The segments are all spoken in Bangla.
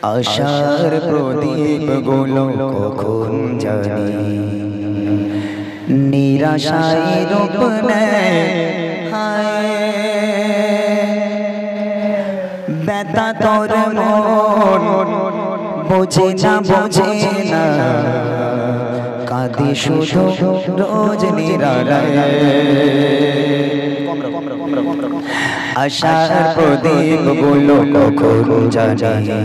আশার প্রদীপ গুলো কখন জানি নিরাশায় রূপ নেয় হায় ব্যথা তোর মন বোঝে না কাঁদি শুধু রোজ নিরালায় আশার প্রদীপ গুলো কখন জানি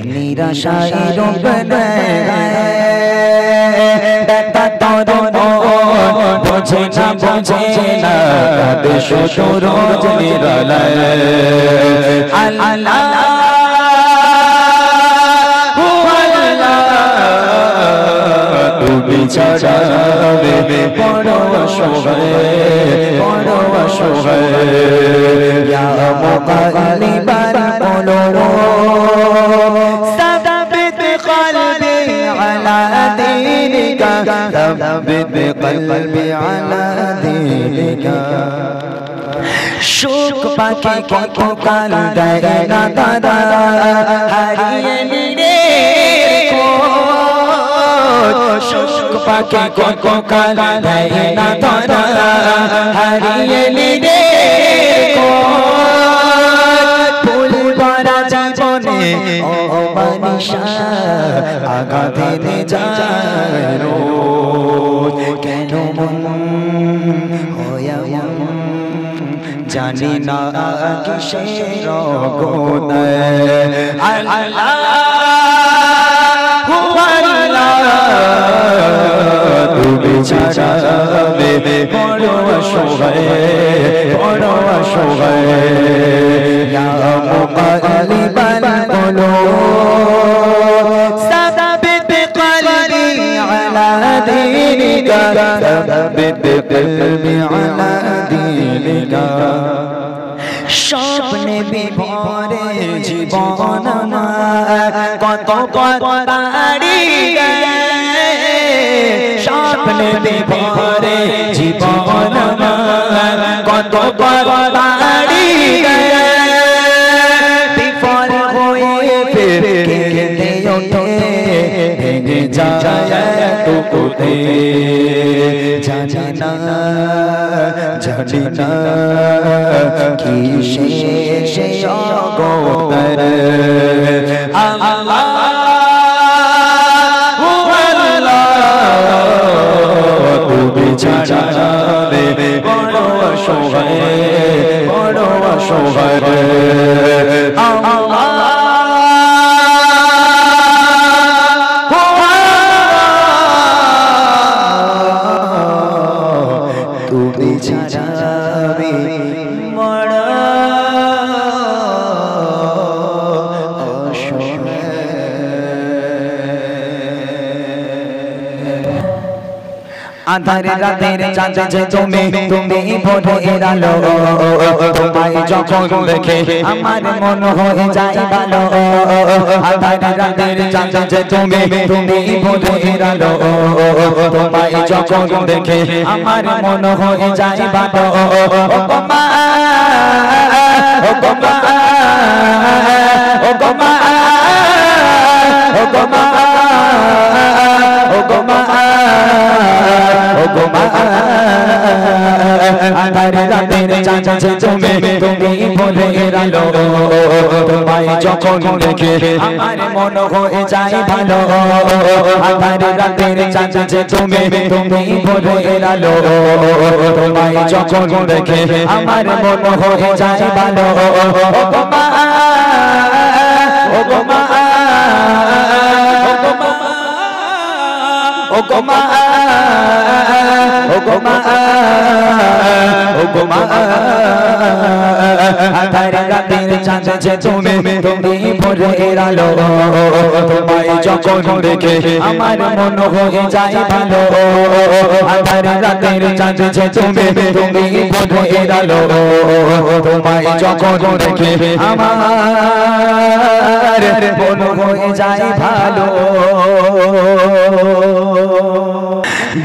নিরাশায় রূপ নেয় ব্যথা তোর মন বোঝে না কাঁদি শুধু রোজ নিরালায় আল্লাহ ছাড়া বড় অসহায় ইয়া মুকাল্লিবাল কুলুব সাবিত কলবি আলা দীনিকা সাবিত কলবি আলা দীনিকা সুখ পাখি কতকাল দেয় না দাদা হারিয়ে নিরে সুখ পাখি কতকাল দেয় না দাদা হারিয়ে নিরে ফুল ভরা জীবনে ও মানিশা আঘাতে নে যায় রোজ কেন মন হয়া জানি না কিসের গোনায় আল্লাহ তুমি ছাড়া বড় অসহায় ইয়া মুকাল্লিবাল কুলুব সাবিত কলবি আলা দীনিকা সাবিত কলবি আলা দীনিকা স্বপ্নে বিভোরে জীবন কত বাড়ি স্বপ্নে বিভোরে জীবন কত বাড়ি বিফল হয়ে কেঁদে ওঠে ভেঙে যায় টুকুতে জানি না কি সে অগোদর আল্লাহ তুমি ছাড়া বড় অসহায় তুমি ছাড়া বড় আধার রাতের চাঁদ যে তুমি ভোরের আলো তোমায় যখন দেখে আমার মন হয়ে যায় ভালো আধার রাতের চাঁদ যে তুমি ভোরের আলো তোমায় যখন দেখে আমার মন হয়ে যায় ভালো ও মা ও মা ও মা ও মা আধার রাতের চাঁদ যে তুমি ভোরের আলো তোমায় যখন দেখে আমার মন হয়ে যায় ভালো আধার রাতের চাঁদ যে তুমি ভোরের আলো তোমায় যখন দেখে আমার মন হয়ে যায় ভালো ও মা ও মা ও মা আধার রাতের চাঁদ যে তুমি ভোরের আলো তোমায় যখন দেখে আমার মন হয়ে যায় ভালো আধার রাতের চাঁদ যে তুমি ভোরের আলো তোমায় যখন দেখে আমার মন হয়ে যায় ভালো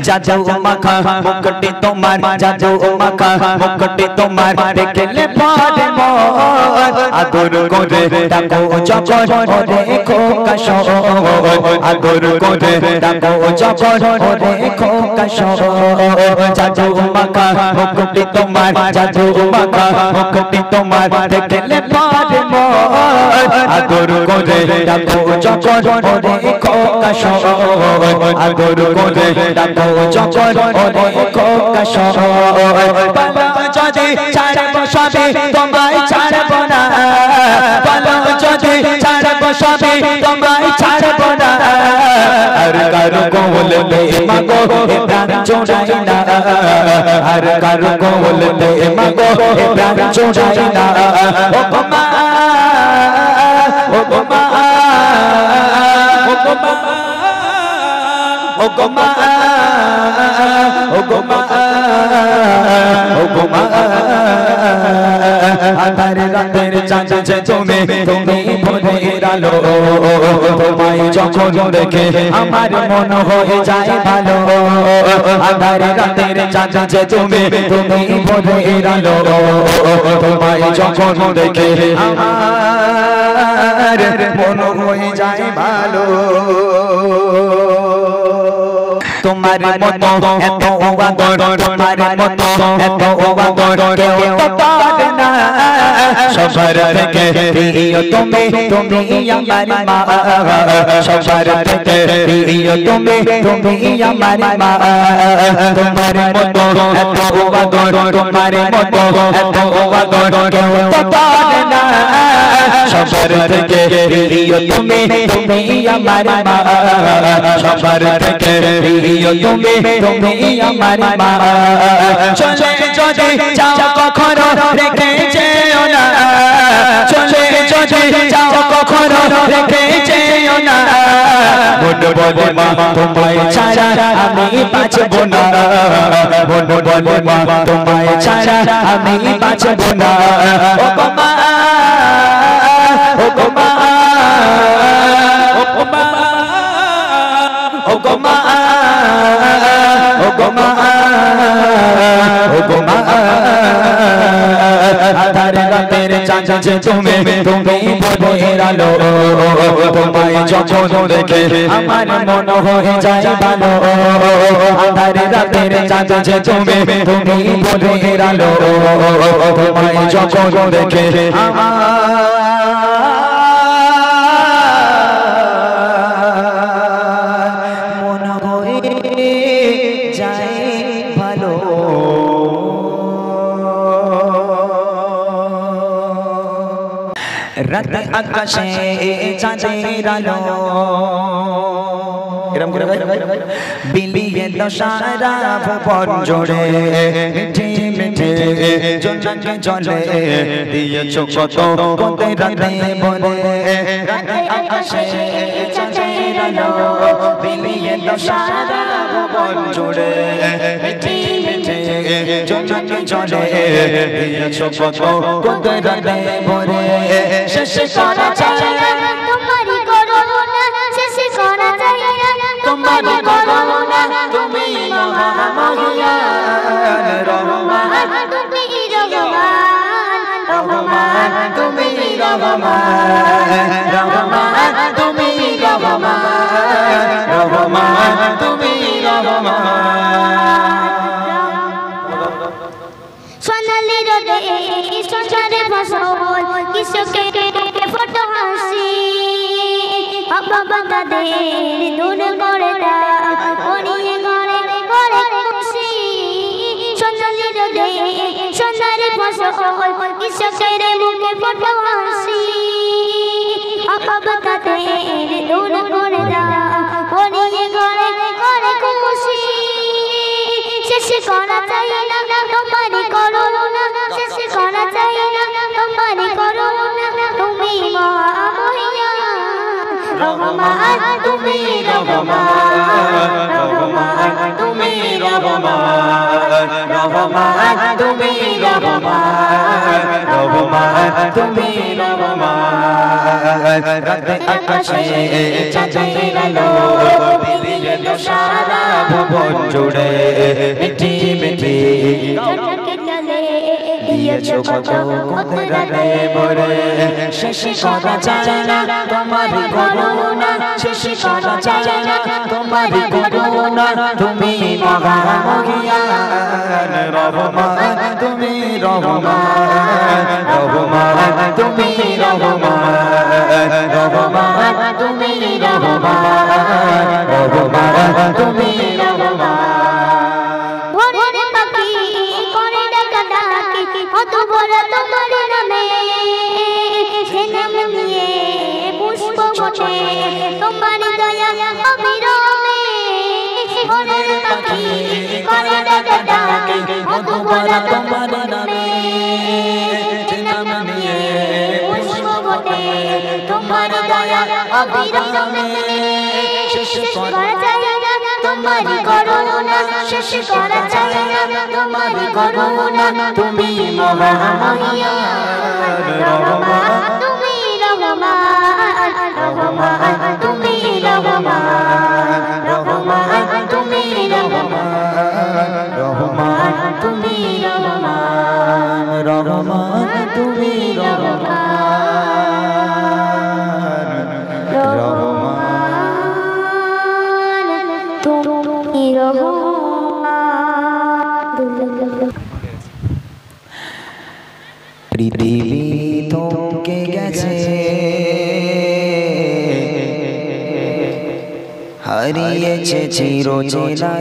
জাদু মাখা মুকুটি তোমার জাদু মাখা মুকুটি তোমার দেখলে পরে মন আদর করে ডাকো যখন ওরে খোকা শোন আদর করে ডাকো যখন ওরে খোকা শোন জাদু মাখা মুকুটি তোমার জাদু মাখা মুকুটি তোমার দেখলে পরে মন আদর করে ডাকো যখন ওরে খোকা শোন আদর করে ডাকো যখন ওরে খোকা শোন বলো যদি ছাড়বো সবে তোমায় ছাড়বো না বলো যদি ছাড়বো সবে তোমায় ছাড়বো না আর কারো বলতে মাগো প্রাণ জোড়াই না আর কারো বলতে মাগো প্রাণ জোড়াই না ও গো মা ও গো মা ও গো মা ও গো মা ও গো মা ও গো মা আধার রাতের চাঁদ যে তুমি তুমি ভোরের আলো তোমায় যখন দেখে আমার মন হয়ে যায় ভালো আধার রাতের চাঁদ যে তুমি তুমি ভোরের আলো তোমায় যখন দেখে আমার মন হয়ে যায় ভালো তোমার মতো এত আদর তোমার মতো এত আদর কেউ তো পারে না সবার থেকে প্রিয় তুমি তুমি আমার মা সবার থেকে প্রিয় তুমি তুমি আমার মা তোমার মতো এত আদর তোমার মতো এত আদর কেউ তো পারে না সবার থেকে প্রিয় তুমি তুমি আমার মা সবার থেকে প্রিয় তুমি তুমি আমার মা চলে যদি যাও কখনো রেখে যেও না চলে যদি যাও কখনো রেখে যেও না বড় বড় মা তোমায় ছাড়া আমি বাঁচব না বড় বড় মা তোমায় ছাড়া আমি বাঁচব না ও গো মা ও গো মা ও গো মা ও গো মা ও গো মা ও গো মা আধার রাতের চাঁদ যে তুমি তুমি ভোরের আলো তোমায় যখন দেখে আমার মন হয়ে যায় ভালো আধার রাতের চাঁদ যে তুমি তুমি ভোরের আলো তোমায় যখন দেখে রাত আকাশে চাঁদের আলো এরকম করে বিলিয়ে দশারা ভুবন জোড়ে মিঠে মিঠে জলকে জলে দিয়েছো কত কত রাতে বলে রাত আকাশে চাঁদের আলো বিলিয়ে দশারা ভুবন জোড়ে মিঠে মিঠে জলকে জলে দিয়েছো কত কত রাতে বলে শেষ করা চাই না তোমারই করুণা শেষ করা চাই না তোমারই করুণা তুমি মহামহিয়ান রহমান তুমি রহমান রহমান তুমি রহমান রহমান তুমি রহমান রহমান তুমি রহমান সোনালি রোদে সোনারে ফসল কিসকে ফটো হাসি বাবা তাদের দূর করে দাও ওরিয়ে ঘরে ঘরে খুশি সোনালি রোদে সোনারে ফসল কিসকে মুখে ফটো হাসি বাবা তাদের দূর করে দাও ওরিয়ে ঘরে ঘরে খুশি শেষ করা চাই না তোমারই করুণা শেষ করা চাই না তোমারই করুণা তুমি মহামহিয়ান রহমান তুমি রহমান রহমান তুমি রহমান রহমান তুমি রহমান রহমান তুমি রহমান রাত আকাশে চাঁদের আলো বিলিয়ে গেল সারা ভুবন জুড়ে মিঠি মিঠি দিয়েছ কত কুদরতে ভরে শেষ করা যায় না তোমারই করুণা শেষ করা যায় না তোমারই করুণা তুমি মহামহিয়ান রহমান তুমি রহমান রহমান তুমি রহমান রহমান তুমি রহমান রহমান তুমি রহমান ভোরের পাখি করে ডাকা ডাকি কত বড় তোমার নামে সে নাম নিয়ে পুষ্প ফোটে তোমার দয়া অবিরামে ভোরের পাখি করে ডাকা ডাকি কত বড় তোমার নামে সে নাম নিয়ে পুষ্প ফোটে তোমার দয়া অবিরামে শেষ করা যায় না তোমারি করুণা শেষ করা যায় না তোমারি করুণা তুমি মহামহিয়ান রহমান তুমি রহমান রহমান তুমি রহমান রহমান তুমি রহমান রহমান তুমি রহমান রহমান তুমি রহমান রহমান তুমি রহমান পৃথিবী থমকে গেছে হারিয়েছে চিরচেনা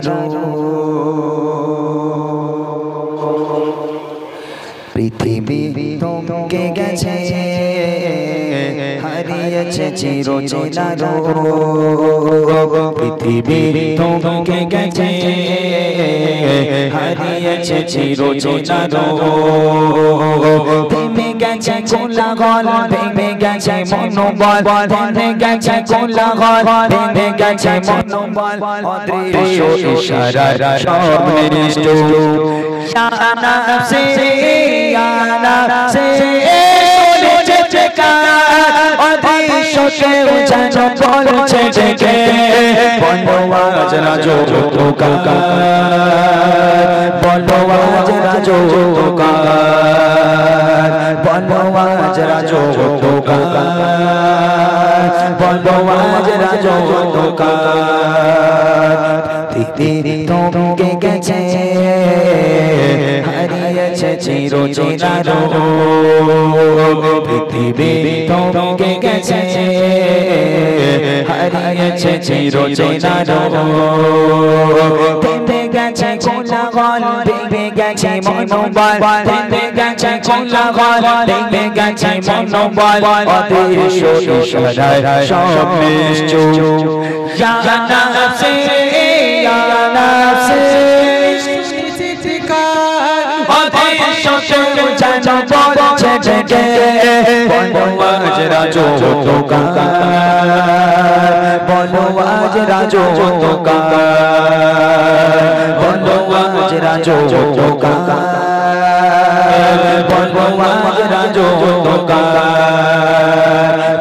পৃথিবী থমকে গেছে হারিয়েছে চিরচেনা পৃথিবী থমকে গেছে হারিয়েছে চিরচেনা থেমে গেছে কোলাহল থেমে গেছে মনোবল থেমে গেছে কোলাহল থেমে গেছে মনোবল অদৃশ্য ইশারার সব নিষ্ঠুর ইয়া নাফসি ইয়া নাফসি শুনেছে কার অদৃশ্য কেউ যেন বলছে ডেকে বলো আজ রাজো তোকার বলো আজ রাজো তোকার বলো আজ রাজো তোকার বলো আজ রাজো তোকার পৃথিবী থমকে গেছে হারিয়েছে চিরচেনা পৃথিবী থমকে গেছে হারিয়েছে চিরচেনা থেমে গেছে কোলাহল থেমে গেছে মনোবল থেমে গেছে কোলাহল থেমে গেছে মনোবল অদৃশ্য ইশারায় সব নিশ্চুপ ইয়া নাফসি ইয়া নাফসি অদৃশ্য কেউ যেন বলছে ডেকে বলো আজ রাজো তোকার বলো আজ রাজো তোকার বলো আজ রাজো তোকার বলো আজ রাজো তোকার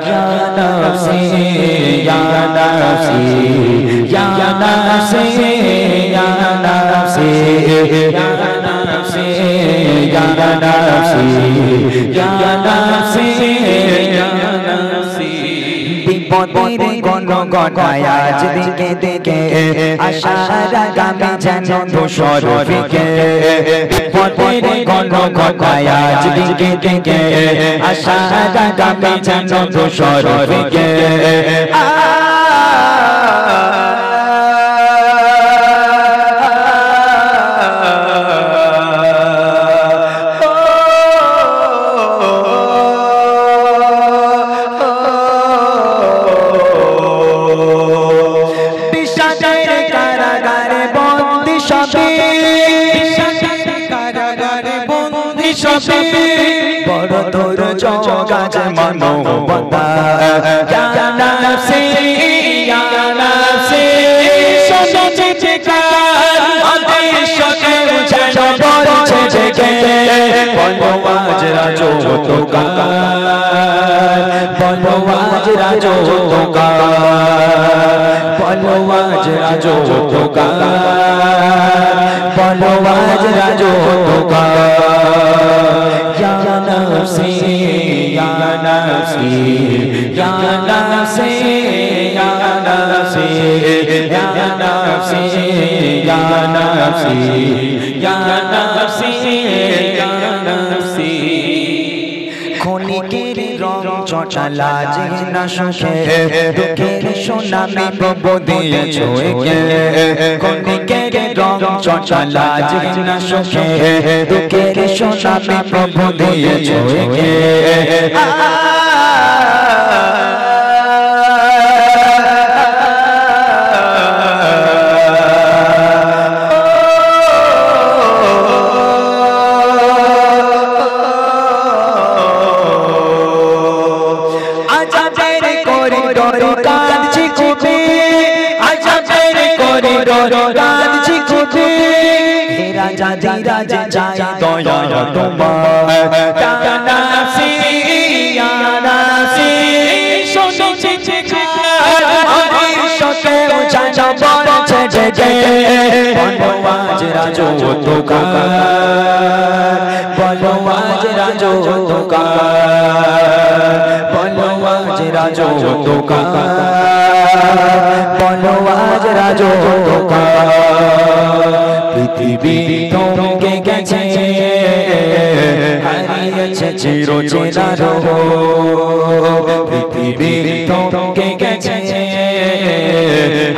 ইয়া নাফসি ইয়া নাফসি ইয়া নাফসি ইয়া নাফসি ইয়া নাফসি ইয়া নাফসি ইয়া নাফসি ইয়া নাফসি বিপদের গণগণায় আজ দিকে দিকে আশার আগামী যেন ধূসর ফিকে বিপদের গণগণায় আজ দিকে দিকে আশার আগামী যেন ধূসর ফিকে বড় তোর জগাজ মানবতা ইয়া নাফসি ইয়া নাফসি শুনেছে কার অদৃশ্য কেউ যেন বলছে ডেকে বলো আজ রাজো তোকার বলো আজ রাজো তোকার বলো আজ রাজো তোকার বলো আজ রাজো তোকার ইয়া নাফসি ইয়া নাফসি ইয়া নাফসি ইয়া নাফসি ইয়া নাফসি ইয়া নাফসি ইয়া নাফসি ইয়া নাফসি ক্ষণিকের রং চটালা যে না সুখে দুঃখের সোনামি প্রভু দিয়েছ একে ক্ষণিকের রং চটালা যে না সুখে দুঃখের সোনামি প্রভু দিয়েছ একে রাজা চাই দয়া তোমার ইয়া নাফসি ইয়া নাফসি শুনেছি আমার সতে জানা বলছে যে বলো আজ রাজো তোকার বলো আজ রাজো তোকার বলো আজ রাজো তোকার বলো আজ রাজো তোকার পৃথিবী থমকে গেছে হারিয়েছে চিরচেনা রূপ পৃথিবী থমকে গেছে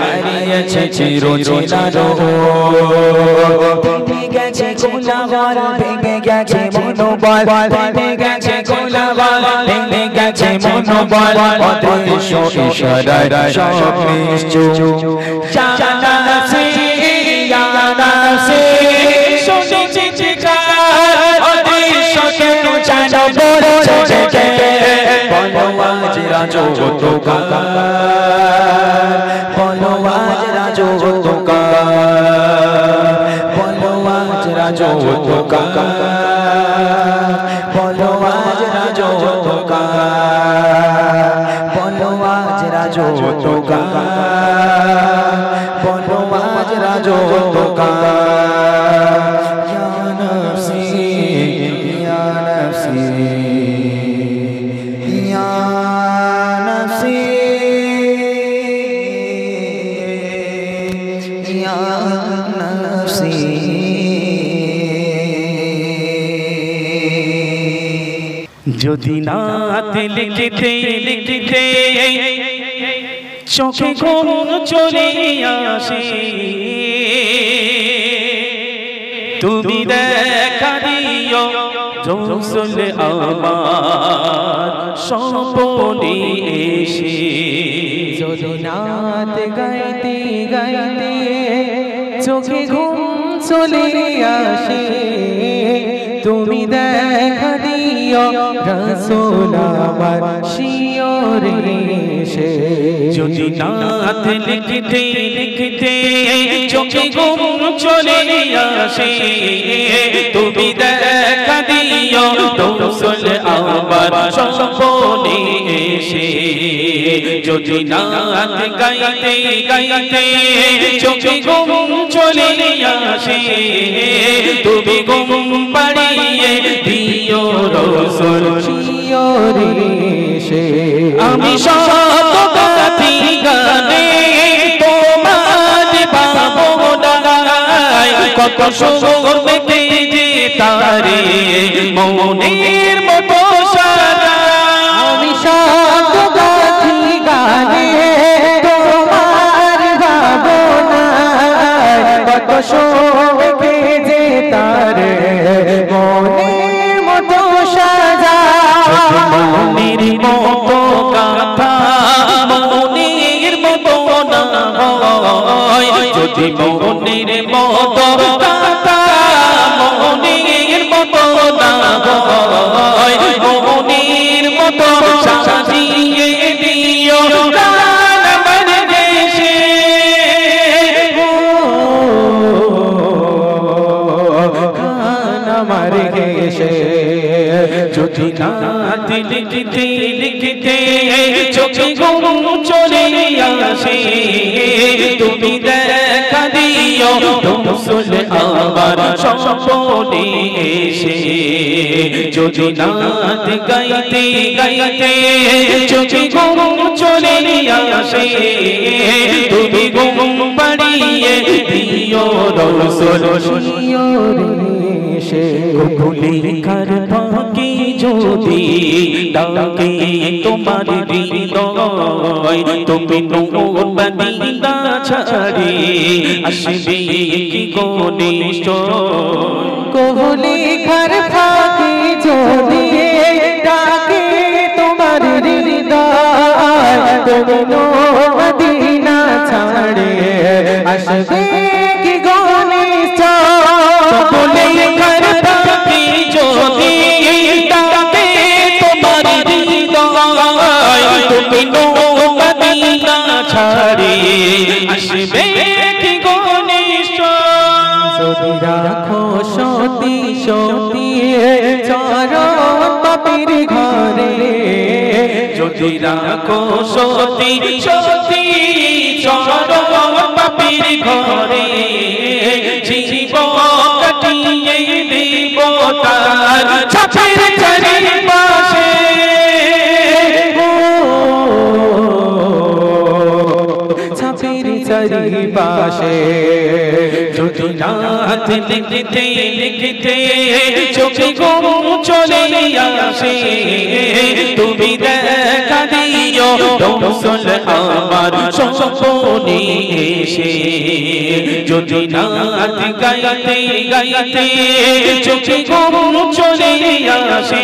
হারিয়েছে চিরচেনা রূপ ভেঙে গেছে কোলাহল ভেঙে গেছে মনোবল ভেঙে গেছে কোলাহল ভেঙে গেছে মনোবল অদৃশ্য ইশারায় সব নিশ্চুপ ইয়া নাফসি ইয়া নাফসি শুনেছি চিৎকার অদৃশ্যকে জানা বলছে যে বলো আজ রাজো তোকার বলো আজ রাজো তোকার বলো আজ রাজো তোকার বলো আজ রাজো তোকার বলো আজ রাজো তোকার বলো আজ রাজো তোকার ইয়া নাফসি ইয়া নাফসি ইয়া নাফসি ইয়া নাফসি যদি নাতে লিখতে লিখতে চোখে ঘুম চলে আসে তুমি দেখা দিও রসুল আমার স্বপনে এসে যদি নাত গাইতে গাইতে চোখে ঘুম চলে আসে তুমি দেখা দিও রসুল আমার শিয়রে এসে যদি নাত লিখতে লিখতে চোখে ঘুম চলে আসে তুমি দেখা দিও রসুল আমার স্বপনে এসে যদি নাত গাইতে গাইতে চোখে ঘুম চলে আসে তুমি ঘুম পাড়িয়ে দিও রসুল শিয়রে এসে আমি সব গাথি গানে তোমার পাবো ডাগায় কত সুর মেতে যে তারে মনের মতো সারা আমি সব গাথি গানে তোমার ভাবনায় কত শোকে যে তারে মনের মতো সাজা মনের মতো গাথা মনের মতো না হয় যদি মনের মতো গাথা মনের মতো না হয় মনের মতো সাজিয়ে দিও প্রাণ আমার দেশে আমার ঘেসে যদি নাত লিখতে লিখতে চোখে ঘুম চলে চলে আসে তুমি দেখা দিও রসুল আমার স্বপ্নে এসে যদি নাত গাইতে গাইতে চোখে ঘুম চলে আসে তুমি ঘুম পাড়িয়ে দিও রসুল ভুলিকার ফাঁকি যদি ডাকে তোমার হৃদয় তুমি নূর মদিনা ছাড়ি আসবে কি গো নিশ্চয় ভুলিকার ফাঁকি যদি ডাকে তোমার হৃদয় তুমি নূর মদিনা ছাড়ি আসবে কি গো নিশ্চয় ভুলিকার ফাঁকি যদি ডাকে তোমার হৃদয় তুমি নূর মদিনা ছাড়ি আসবে কি গো নিশ্চয় যদি রাখো সতী সতী চরণ পাপীর ঘরে যদি রাখো সতী সতী চরণ পাপীর ঘরে জীবন কাটিয়ে দেব তার ছাপের চারিপাশে ছাপের চারিপাশে যদি রাত লিখতে লিখতে চোখে ঘুম চলে আসে তুমি দেখা দিও রসুল আমার স্বপ্নে এসে যদি রাত গাইতে গাইতে চোখে ঘুম চলে আসে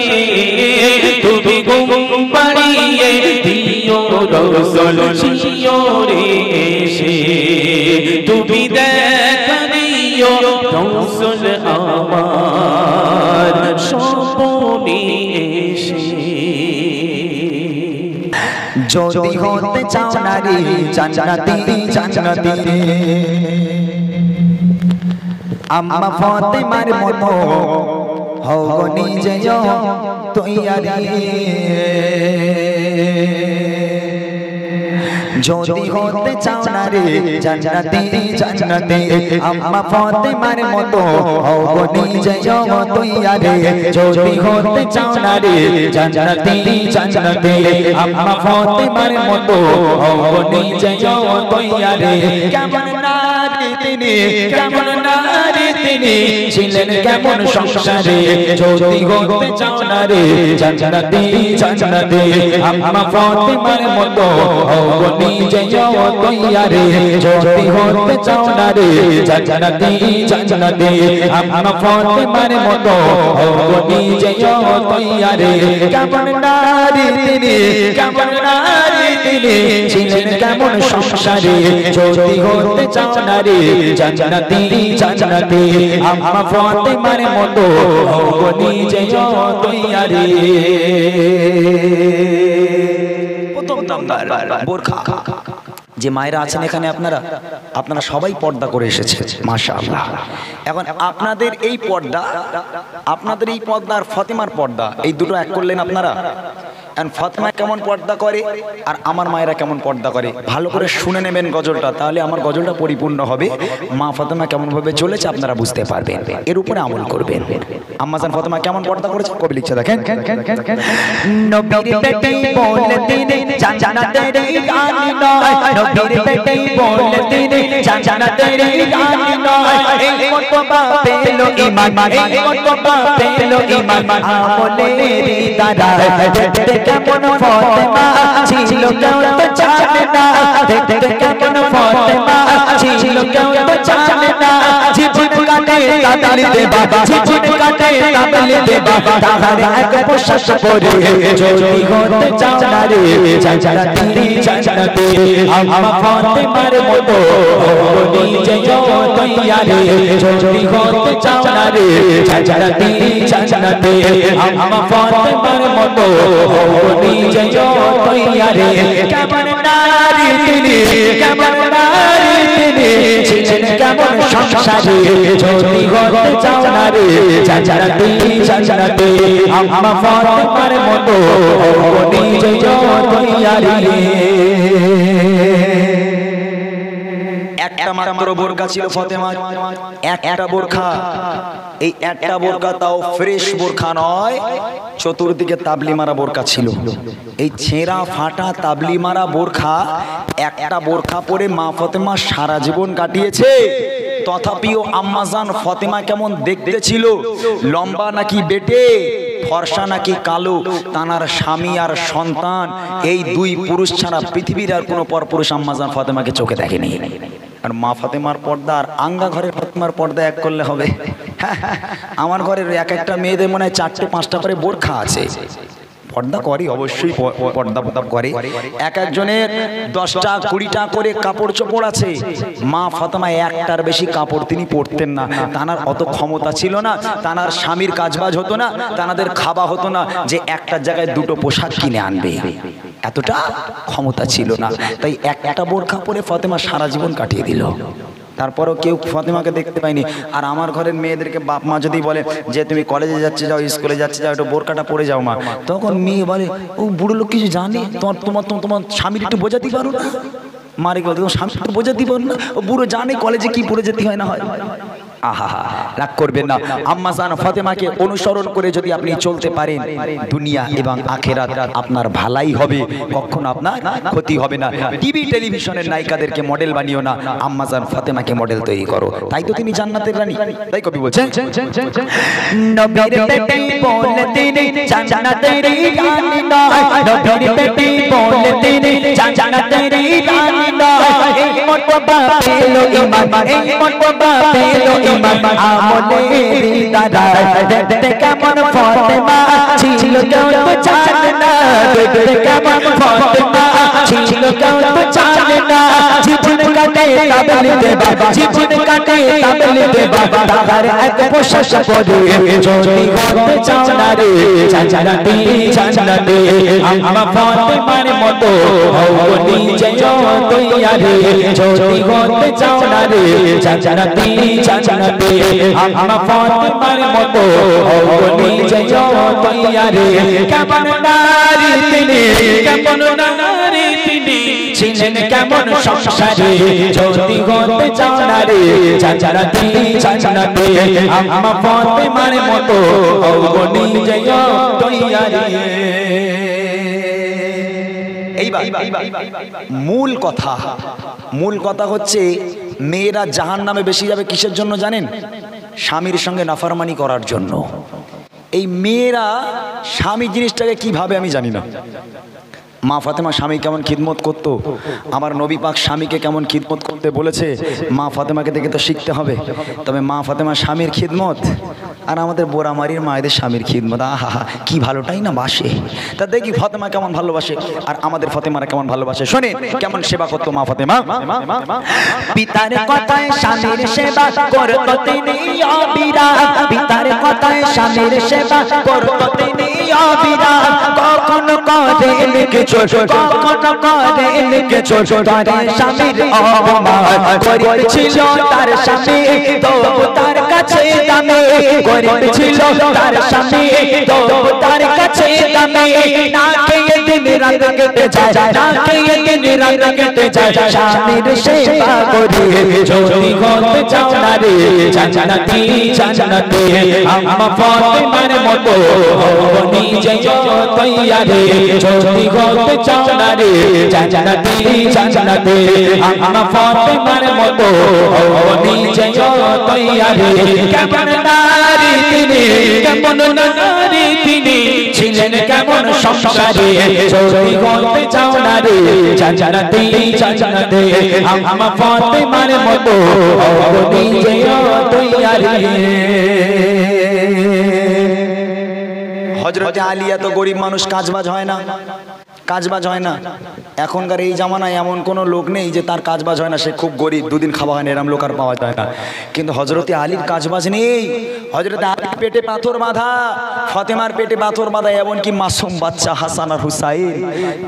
তুমি ঘুম পাড়িয়ে দিও রসুল শিওরে এসে তুমি দেখা দিও রসুল আমার স্বপ্নে এসে যদি হতে চাও নারী জান্নাতি জান্নাতি আম্মা ফাতেমার মতো হও গো নিজে তৈয়ারি যদি হতে চাও নারী জান্নাতি জান্নাতি আম্মা ফাতেমার মতো হও গো নিজে তৈয়ারি যদি হতে চাও নারী জান্নাতি জান্নাতি আম্মা ফাতেমার মতো হও গো নিজে তৈয়ারি কেমন নারী তিনি কেমন নারী তিনি ছিলেন কেমন সংসারে যদি হতে চাও নারী জান্নাতি জান্নাতি আম্মা ফাতেমার মতো হও গো নিজে তৈয়ারি যদি হতে চাও নারী জান্নাতি জান্নাতি আম্মা ফাতেমার মতো হও গো নিজে তৈয়ারি কেমন নারী তিনি কেমন নারী তিনি ছিলেন কেমন সংসারে যদি হতে চাও নারী জান্নাতি জান্নাতি আম্মা ফাতেমার মতো হও গো নিজে তৈয়ারি প্রথম নাম্বার বোরখা যে মায়েরা আছেন এখানে আপনারা সবাই পর্দা করে এসেছেন মাশাআল্লাহ এখন আপনাদের এই পর্দা আর ফাতেমার পর্দা এই দুটো এক করলেন আপনারা এখন ফাতেমা কেমন পর্দা করে আর আমার মায়েরা কেমন পর্দা করে ভালো করে শুনে নেবেন গজলটা তাহলে আমার গজলটা পরিপূর্ণ হবে মা ফাতেমা কেমন ভাবে চলেছে আপনারা বুঝতে পারবেন এর উপরে আমল করবেন আম্মাজান ফাতেমা কেমন পর্দা করেছে কবি লিখছে দেখেন নবীর বেটি বলতে জান্নাতের গান নয় নবীর বেটি বলতে জান্নাতের গান নয় এই মতবা পেলো ঈমান এই মতবা পেলো ঈমান আমলের দ্বারা দেখতে কেমন ফাতেমা ছিল কেউ তো জানে না দেখতে কেমন ফাতেমা ছিল কেউ তো জানে না জীবন কাটে তালি দে বাবা জীবন কাটে তালি দে বাবা তাহারে এক পোশাক পরে যদি হতে চাও নারী জান্নাতি জান্নাতি আম্মা ফাতেমার মতো নিজে তৈয়ারি যদি হতে চাও নারী জান্নাতি জান্নাতি আম্মা ফাতেমার মতো নিজে তৈয়ারি কেমন নারী তিনি কেমন নারী তিনি ছিলেন কেমন সংসারে যদি হতে চাও না রে জান্নাতে জান্নাতে আম্মা ফাতেমার মতো নিজে তৈয়ারি। একটা মাত্র বোরকা ছিল ফাতেমার, একটা বোরকা। এই একটা বোরকা তাও ফ্রেশ বোরকা নয়, চতুর্দিকে তাবলি মারা বোরকা ছিল। এই ছেঁড়া ফাটা তাবলি মারা বোরকা, একটা বোরকা পরে মা ফাতেমা সারা জীবন কাটিয়েছে। তথাপিও আম্মাজান ফাতেমা কেমন দেখতে ছিল, লম্বা নাকি বেটে, ফর্সা নাকি কালো, তানার স্বামী আর সন্তান এই দুই পুরুষ ছাড়া পৃথিবীর আর কোনো পরপুরুষ আম্মাজান ফাতেমাকে চোখে দেখেনি। আর মা ফাতেমার পর্দা আর আঙ্গা ঘরের ফাতেমার পর্দা এক করলে হবে? আমার ঘরের এক একটা মেয়েদের মনে হয় 4-5টা করে বোরখা আছে। পর্দা করে, অবশ্যই পর্দা করে। এক একজনের 10টা 20টা করে কাপড় চোপড় আছে। মা ফাতেমা একটার বেশি কাপড় তিনি পরতেন না। তানার অত ক্ষমতা ছিল না, তানার স্বামীর কাজবাজ হতো না, তানাদের খাওয়া হতো না যে একটার জায়গায় 2টো পোশাক কিনে আনবে, এতটা ক্ষমতা ছিল না। তাই একটা বোরখা পরে ফাতেমা সারা জীবন কাটিয়ে দিল। তারপরও কেউ ফাতেমাকে দেখতে পায়নি। আর আমার ঘরের মেয়েদেরকে বাপ মা যদি বলে যে তুমি কলেজে যাচ্ছে যাও, স্কুলে যাচ্ছে যাও, একটু বোরকাটা পরে যাও মা, তখন মেয়ে বলে ও বুড়ো লোক কিছু জানে, তোমার স্বামীর একটু বোঝাতে পারো না? মারে কি বলতো, তোমার স্বামী একটু বোঝাতে পারো না? ও বুড়ো জানে কলেজে কি পরে যেতে হয় না হয়। আহা, রাগ করবেন না। আম্মা জান ফাতেমাকে অনুসরণ করে যদি আপনি চলতে পারেন, দুনিয়া এবং আখিরাত আপনার ভালাই হবে, কখনো আপনার ক্ষতি হবে না। টিভি টেলিভিশনের নায়িকাদেরকে মডেল বানিও না, আম্মা জান ফাতেমাকে মডেল তৈরি করো, তাই তো তিনি জান্নাতের রানী। তাই কবি বলছেন নবীর বেটি বলে তিনি জান্নাতের রানী নয়, নবীর বেটি বলে তিনি জান্নাতের রানী নয়। এই মর্তবা পেল ঈমান, এই মর্তবা পেল আমলের দ্বারা। দেখতে কেমন ফাতেমা ছিল কেউ তো জানে না, দেখতে কেমন ফাতেমা ছিল কেউ তো জানে না। জীবন কাটে তাবলি দেবা, জীবন কাটে তাবলি দেবা, তাহার এক পোশাক পরে যদি হতে চাও না রে জান্নাতে জান্নাতে আম্মা ফাতেমার মতো হও নিজে তৈয়ারি। যদি হতে চাও না রে জান্নাতে জান্নাতে আম্মা ফাতেমার মতো হও নিজে তৈয়ারি। কেমন নারী তিনি, কেমন নারী তিনি, ছিলেন কেমন সংসারে যদি হতে চাও না রে জান্নাতে জান্নাতে আম্মা ফাতেমার মতো হও নিজে তৈয়ারি। এইবার মূল কথা হচ্ছে মেয়েরা জাহান্নামে বেশি যাবে কিসের জন্য জানেন? স্বামীর সঙ্গে নাফরমানি করার জন্য। এই মেয়েরা স্বামী জিনিসটাকে কিভাবে আমি জানি না। মা ফাতেমা স্বামী কেমন খিদমত করতো, আমার নবী পাক স্বামীকে কেমন খিদমত করতে বলেছে, মা ফাতেমাকে দেখে তো শিখতে হবে। তবে মা ফাতেমা স্বামীর খিদমত আর আমাদের বোরামারির মায়েদের স্বামীর খিদমত, আহা কি ভালোটাই না বাসে। তা দেখি ফাতেমা কেমন ভালোবাসে আর আমাদের ফাতেমারা কেমন ভালোবাসে। শোনেন কেমন সেবা করতো মা ফাতেমা। পিতার কথায় স্বামীর সেবা করতো তিনি অবিরাম, পিতার কথায় স্বামীর সেবা করতো তিনি অবিরাম। কখনো করেন কিছু, কখনো করেন কিছু, তার স্বামীর অপমান করেছিল তার স্বামী, তবু তার কাছে দামি করেছিল তার স্বামী, তবু তার কাছে দামি। না খেয়ে দিন রাত কেটে যায়, না খেয়ে দিন রাত কেটে যায়, স্বামীর সেবা করে যদি হতে চাও না রে জান্নাতে জান্নাতে আম্মা ফাতেমার মতো হও নিজে তৈয়ারি। যদি হতে চাও না রে জান্নাতে জান্নাতে আম্মা ফাতেমার মতো হও নিজে তৈয়ারি। কেমন নারী তিনি, কেমন নারী তিনি, ছিলেন কেমন সংসারে যদি হতে চাও না রে জান্নাতে জান্নাতে আম্মা ফাতেমার মতো হও নিজে তৈয়ারি। হযরতে আলী এত গরিব মানুষ, কাজবাজ হয় না, কাজবাজ হয় না। এখনকার এই জামানায় এমন কোনো লোক নেই যে তার কাজবাজ হয় না, সে খুব গরিব, দুদিন খাওয়া হয় না, এরম লোক আর পাওয়া যায় না। কিন্তু হযরতে আলীর কাজবাজ নেই। হযরতে আলীর পেটে পাথর বাঁধা, ফাতেমার পেটে পাথর বাঁধা, এমনকি মাসুম বাচ্চা হাসান আর হুসাইন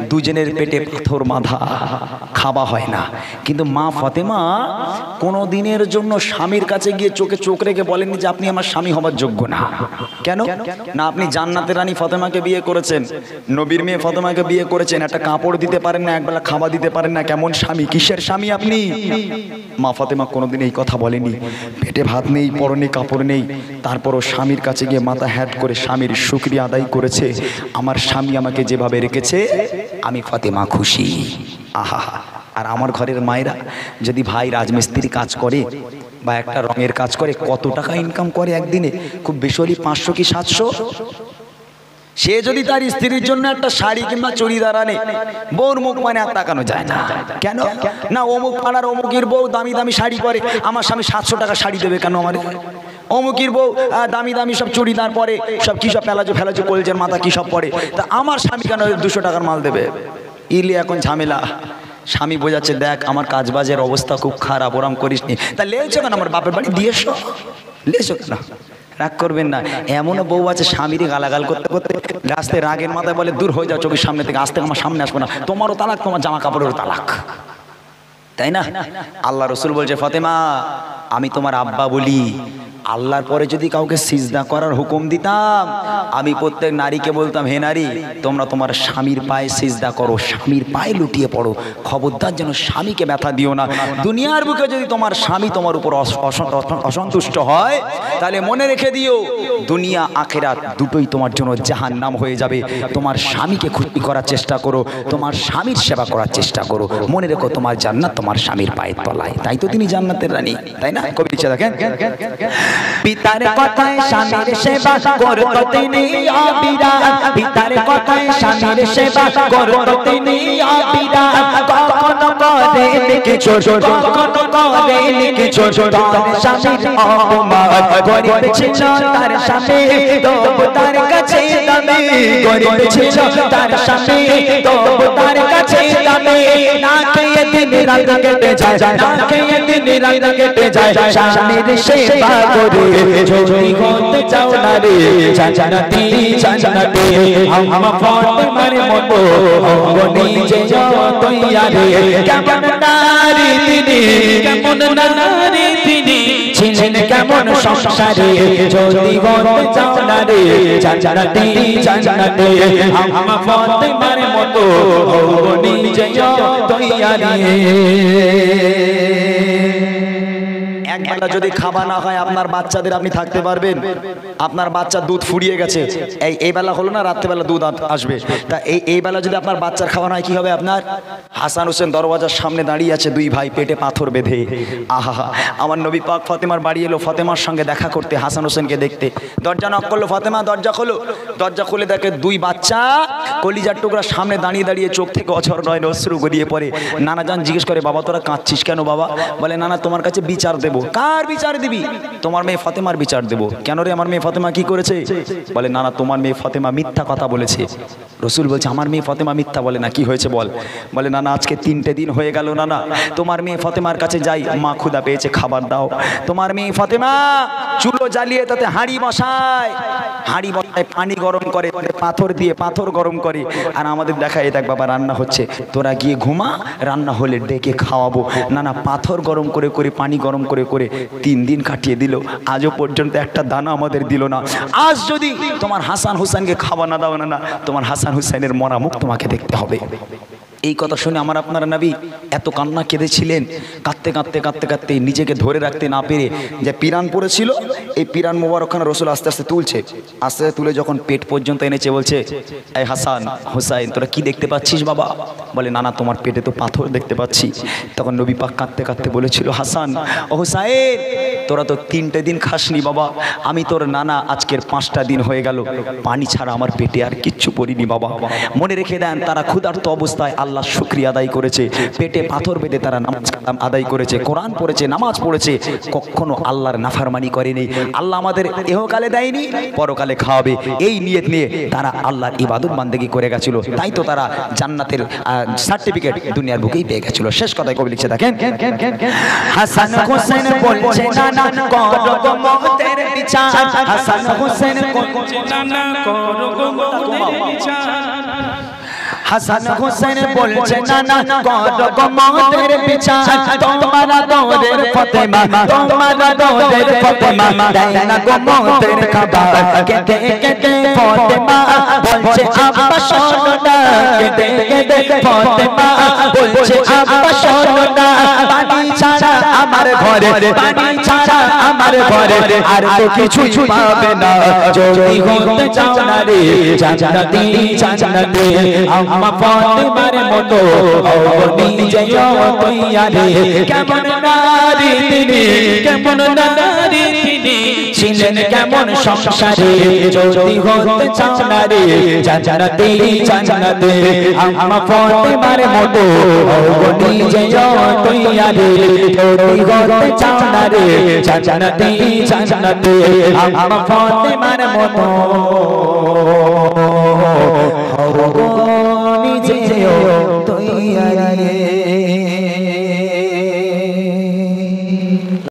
দুজনের পেটে পাথর বাঁধা। খাওয়া হয় না। কিন্তু মা ফাতেমা কোনো দিনের জন্য স্বামীর কাছে গিয়ে চোখে চোখ রেখে বলেননি যে আপনি আমার স্বামী হবার যোগ্য না। কেন না? আপনি জান্নাতের রানী ফাতেমাকে বিয়ে করেছেন, নবীর মেয়ে ফাতেমাকে বিয়ে করেছেন, একটা কাপড় দিতে পারেন না, একবেলা খাওয়া দিতে পারেন না, কেমন স্বামী, কিসের স্বামী আপনি? মা ফাতেমা কোনোদিন এই কথা বলেনি। পেটে ভাত নেই, পরনে কাপড় নেই, তারপরও স্বামীর কাছে গিয়ে মাথা হ্যাট করে স্বামীর শুকরিয়া আদায় করেছে। আমার স্বামী আমাকে যেভাবে রেখেছে আমি ফাতেমা খুশি। আহা, আর আমার ঘরের মায়েরা যদি ভাই রাজমিস্ত্রি কাজ করে বা একটা রঙের কাজ করে, কত টাকা ইনকাম করে একদিনে? খুব বেশি হলে 500 কি 700। সে যদি তার স্ত্রীর জন্য একটা শাড়ি কিংবা চুড়িদার আনে, বউর মুখ মানে আর তাকানো যায় না। কেন না? অমুক পাড়ার অমুকের বউ দামি দামি শাড়ি পরে, আমার স্বামী 700 টাকা শাড়ি দেবে কেন? আমার অমুকের বউ দামি দামি সব চুড়িদার পরে, সব কি সব প্যালাজো ফেলাজো কলজের মাথা কি সব পরে, তা আমার স্বামী কেন 200 টাকার মাল দেবে? ইলি এখন ঝামেলা। স্বামী বোঝাচ্ছে দেখ আমার কাজবাজের অবস্থা খুব খারাপ, ওরম করিস নি। তা লেছো কেন? আমার বাপের বাড়ি দিয়েছো, লেছো কেন? রাগ করবেন না। এমনও বউ আছে স্বামীরই গালাগাল করতে করতে রাস্তায় রাগের মাথায় বলে দূর হয়ে যাও চোখের সামনে থেকে, আসতে আমার সামনে আসবো না, তোমারও তালাক, তোমার জামা কাপড়েরও তালাক। তাই না? আল্লাহ রসুল বলছে ফাতেমা আমি তোমার আব্বা বলি, আল্লাহর পরে যদি কাউকে সিজদা করার হুকুম দিতাম, আমি প্রত্যেক নারীকে বলতাম হে নারী তোমরা তোমার স্বামীর পায়ে সিজদা করো, স্বামীর পায়ে লুটিয়ে পড়ো, খবরদার যেন স্বামীকে ব্যথা দিও না। দুনিয়ার বুকে যদি তোমার স্বামী তোমার উপর অসন্তুষ্ট হয়, তাহলে মনে রেখে দিও দুনিয়া আখিরাত দুটোই তোমার জন্য জাহান্নাম হয়ে যাবে। তোমার স্বামীকে খুশি করার চেষ্টা করো, তোমার স্বামীর সেবা করার চেষ্টা করো, মনে রেখো তোমার জান্নাত তোমার স্বামীর পায়ের তলায়। তাই তো তিনি জান্নাতের রানী, তাই না? কবি লিখে দেখেন, পিতার কথায় স্বামীর সেবা করত তিনি অবিরাম, পিতার কথায় স্বামীর সেবা করত তিনি অবিরাম, কখনো করেন কিছু, কখনো করেন কিছু, তার স্বামীর অপমান গরিব ছিল তার স্বামী, তবু তার কাছে দামি, গরিব ছিল তার স্বামী, তবু তার কাছে দামি, না খেয়ে দিন রাত কেটে যায়, না খেয়ে দিন রাত কেটে যায়, স্বামীর সেবা করে যদি হতে চাও নারী জান্নাতি জান্নাতি, আমা ফাতেমার মতো হও নিজে তৈয়ারি। কেমন নারী তিনি, কেমন নারী তিনি, ছিলেন কেমন সংসারে যদি হতে চাও নারী জান্নাতি জান্নাতি, আমা ফাতেমার মতো হও নিজে তৈয়ারি। একবেলা যদি খাওয়া না হয় আপনার বাচ্চাদের আপনি থাকতে পারবেন? আপনার বাচ্চা দুধ ফুরিয়ে গেছে, এই বেলা হলো না, রাত্রেবেলা দুধ আসবে, তা এই বেলা যদি আপনার বাচ্চার খাওয়া না হয় কি হবে আপনার? হাসান হোসেন দরওয়াজার সামনে দাঁড়িয়ে আছে, দুই ভাই পেটে পাথর বেঁধে। আহা, আমার নবী পাক ফাতেমার বাড়ি এলো ফাতেমার সঙ্গে দেখা করতে, হাসান হোসেনকে দেখতে। দরজা নক করলো, ফাতেমা দরজা খোলো। দরজা খুলে দেখে দুই বাচ্চা কলিজার টুকরা সামনে দাঁড়িয়ে দাঁড়িয়ে চোখ থেকে অঝর নয় অশ্রু গড়িয়ে পড়ে। নানাজান জিজ্ঞেস করে বাবা তোরা কাঁদছিস কেন বাবা? বলে নানা তোমার কাছে বিচার দেবো। কার বিচার দিবি? তোমার মেয়ে ফাতেমার বিচার দেবো। কেন রে আমার মেয়ে ফাতেমা কি করেছে? বলে নানা তোমার মেয়ে ফাতেমা মিথ্যা কথা বলেছে। রসুল বলছে আমার মেয়ে ফাতেমা মিথ্যা বলে না, কি হয়েছে বল? বলে নানা আজকে 3টে দিন হয়ে গেল নানা, তোমার মেয়ে ফাতেমার কাছে যাই, মা ক্ষুধা পেয়েছে খাবার দাও। তোমার মেয়ে ফাতেমা চুলো জ্বালিয়ে তাতে হাঁড়ি বসায়, হাঁড়ি বসায় পানি গরম করে, পাথর দিয়ে পাথর গরম করে, আর আমাদের দেখায় দেখ বাবা রান্না হচ্ছে, তোরা গিয়ে ঘুমা, রান্না হলে ডেকে খাওয়াবো। নানা পাথর গরম করে করে পানি গরম করে করে 3 দিন কাটিয়ে দিল, আজও পর্যন্ত একটা দানা আমাদের দিল না। আজ যদি তোমার হাসান হুসাইনকে খাওয়া না দাও না, তোমার হাসান হুসাইনের মরা মুখ তোমাকে দেখতে হবে। এই কথা শুনে আমার আপনার নবী এত কান্না কেঁদেছিলেন, কাঁদতে কাঁদতে কাঁদতে কাঁদতে নিজেকে ধরে রাখতে না পেরে যে পিরান পড়েছিল, এই পিরান মোবারকখানা রসুল আস্তে আস্তে তুলছে, আস্তে আস্তে তুলে যখন পেট পর্যন্ত এনেছে বলছে এই হাসান হুসাইন তোরা কি দেখতে পাচ্ছিস বাবা? বলে নানা তোমার পেটে তো পাথর দেখতে পাচ্ছি। তখন নবী পাক কাঁদতে কাঁদতে বলেছিল হাসান ও হুসাইন তোরা তো 3টে দিন খাসনি বাবা, আমি তোর নানা আজকের 5টা দিন হয়ে গেল, পানি ছাড়া আমার পেটে আর কিচ্ছু পড়িনি বাবা। মনে রেখে দেন তারা ক্ষুধার্ত অবস্থায় আল্লাহ শুকরিয়া আদায় করেছে, পেটে পাথর বেঁধে তারা নামাজ আদায় করেছে, কোরআন পড়েছে, নামাজ পড়েছে, কখনো আল্লাহর নাফরমানি করেনি। আল্লাহ আমাদের ইহকালে দেয়নি, পরকালে খাওয়াবে, এই নিয়ত নিয়ে তারা আল্লাহর ইবাদত বান্দেগি করে গেছিল। তাই তো তারা জান্নাতের সার্টিফিকেট দুনিয়ার বুকেই পেয়ে গেছিল। শেষ কথায় কবি লিখছে দেখেন, হাসান হোসেন বলছে নানা করো গো মওতের বিচার, হাসান হোসেন বলছে নানা করো গো মওতের বিচার, হাসান হোসেন বলছে না না করব মতের বিচার তোমারা দৌড়ের ফাতেমা তোমারা দৌড়ের ফাতেমা দেয় না গো মতের খাবার কেটে কেটে ফাতেমা বলছে আব্বা শোনো না কেটে কেটে ফাতেমা বলছে আব্বা শোনো না পানি ছাড়া আমার ঘরে পানি ছাড়া আমার ঘরে আর তো কিছুই পাবে না যদি হতে চাও না রে জান্নাতি জান্নাতি আম্মা ফাতেমার মতো নিজেও তৈয়ারে কেমন নারী তিনি কেমন নারী তিনি ছিলেন কেমন সংসারে যদি হতে চাও না রে জান্নাতি জান্নাতি আম্মা ফাতেমার মতো নিজেও তৈয়ারে যদি হতে চাও না রে জান্নাতি জান্নাতি আম্মা ফাতেমার মতো